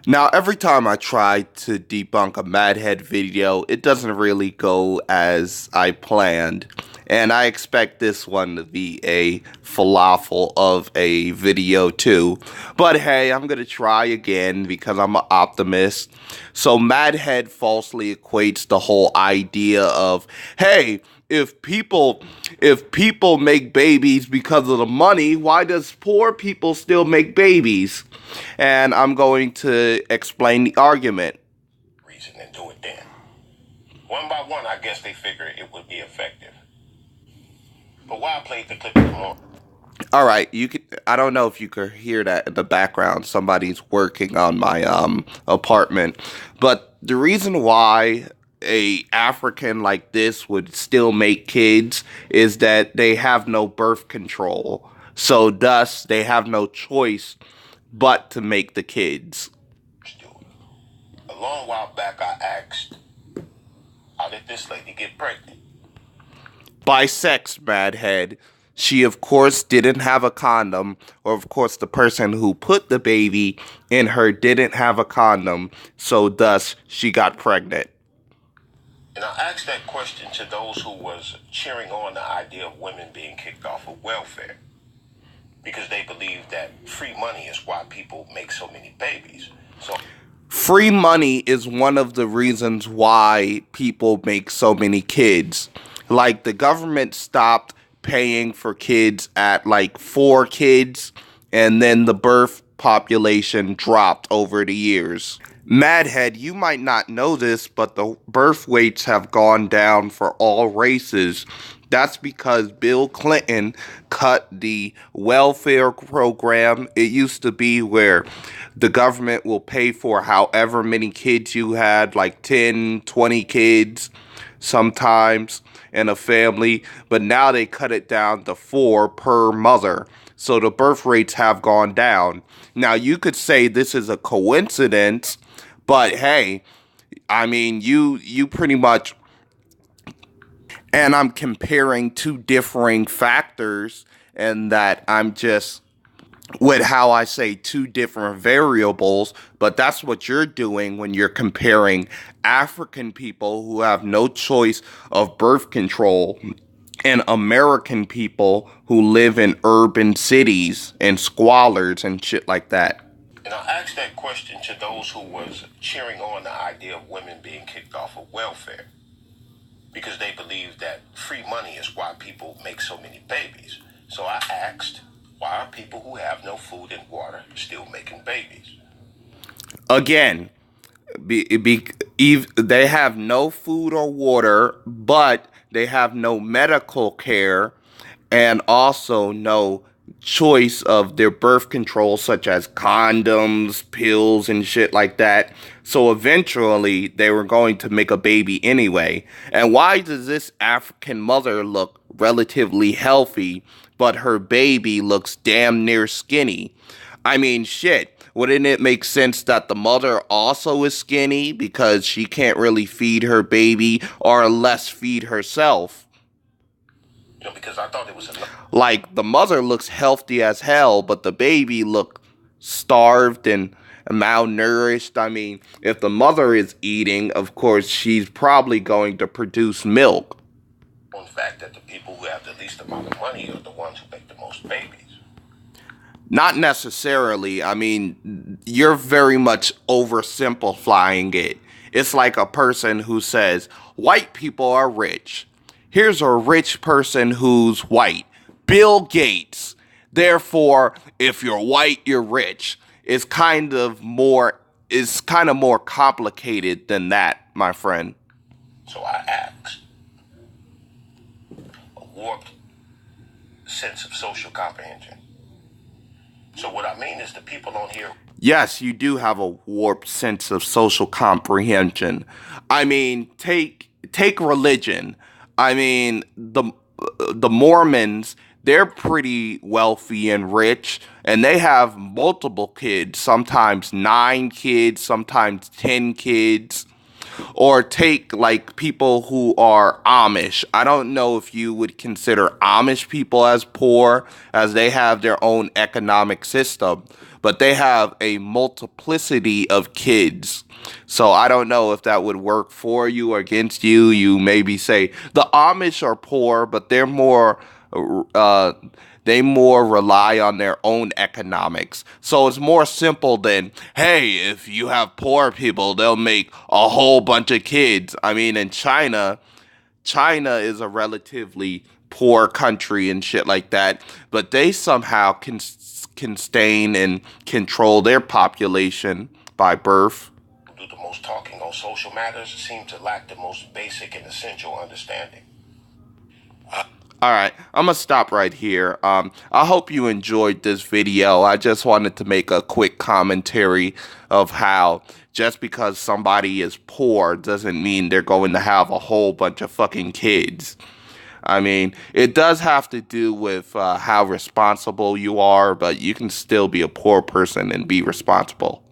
Now, every time I try to debunk a Madhead video, it doesn't really go as I planned. And I expect this one to be a falafel of a video too. But hey, I'm going to try again because I'm an optimist. So Madhead falsely equates the whole idea of, hey, if people if people make babies because of the money, why does poor people still make babies? And I'm going to explain the argument. Reason and do it then. One by one, I guess they figured it would be effective. But why I played the clip more? All right, you could. I don't know if you could hear that in the background. Somebody's working on my apartment, but the reason why a African like this would still make kids is that they have no birth control. So thus they have no choice but to make the kids. A long while back, I asked, how did this lady get pregnant? By sex, Madhead. She, of course, didn't have a condom, or, of course, the person who put the baby in her didn't have a condom, so thus she got pregnant. And I asked that question to those who was cheering on the idea of women being kicked off of welfare, because they believe that free money is why people make so many babies. So free money is one of the reasons why people make so many kids. Like, the government stopped paying for kids at like 4 kids, and then the birth population dropped over the years. Madhead, you might not know this, but the birth rates have gone down for all races. That's because Bill Clinton cut the welfare program. It used to be where the government will pay for however many kids you had, like 10, 20 kids sometimes in a family, but now they cut it down to 4 per mother. So the birth rates have gone down. Now, you could say this is a coincidence, but hey, I mean, you pretty much, and I'm comparing two differing factors, and that I'm just with how I say two different variables, but that's what you're doing when you're comparing African people who have no choice of birth control and American people who live in urban cities and squalors and shit like that. And I asked that question to those who was cheering on the idea of women being kicked off of welfare, because they believe that free money is why people make so many babies. So I asked, why are people who have no food and water still making babies? Again, they have no food or water, but they have no medical care and also no choice of their birth control, such as condoms, pills, and shit like that. So eventually, they were going to make a baby anyway. And why does this African mother look relatively healthy, but her baby looks damn near skinny? I mean, shit. Wouldn't it make sense that the mother also is skinny because she can't really feed her baby or unless feed herself? Because I thought it was enough. Like, the mother looks healthy as hell, but the baby look starved and malnourished. I mean, if the mother is eating, of course, she's probably going to produce milk. In fact, that the people who have the least amount of money are the ones who make the most babies. Not necessarily. I mean, you're very much oversimplifying it. It's like a person who says, white people are rich. Here's a rich person who's white. Bill Gates. Therefore, if you're white, you're rich. It's kind of more complicated than that, my friend. So I asked, a warped sense of social comprehension. So what I mean is the people on here. Yes, you do have a warped sense of social comprehension. I mean, take religion. I mean, the Mormons, they're pretty wealthy and rich, and they have multiple kids, sometimes 9 kids, sometimes 10 kids. Or take like people who are Amish. I don't know if you would consider Amish people as poor, as they have their own economic system, but they have a multiplicity of kids. So I don't know if that would work for you or against you. You maybe say the Amish are poor, but uh, they more rely on their own economics. So it's more simple than, hey, if you have poor people, they'll make a whole bunch of kids. I mean, in China is a relatively poor country and shit like that, but they somehow can sustain and control their population by birth. Do the most talking on social matters seem to lack the most basic and essential understanding. All right, I'm gonna stop right here. I hope you enjoyed this video. I just wanted to make a quick commentary of how just because somebody is poor doesn't mean they're going to have a whole bunch of fucking kids. I mean, it does have to do with how responsible you are, but you can still be a poor person and be responsible.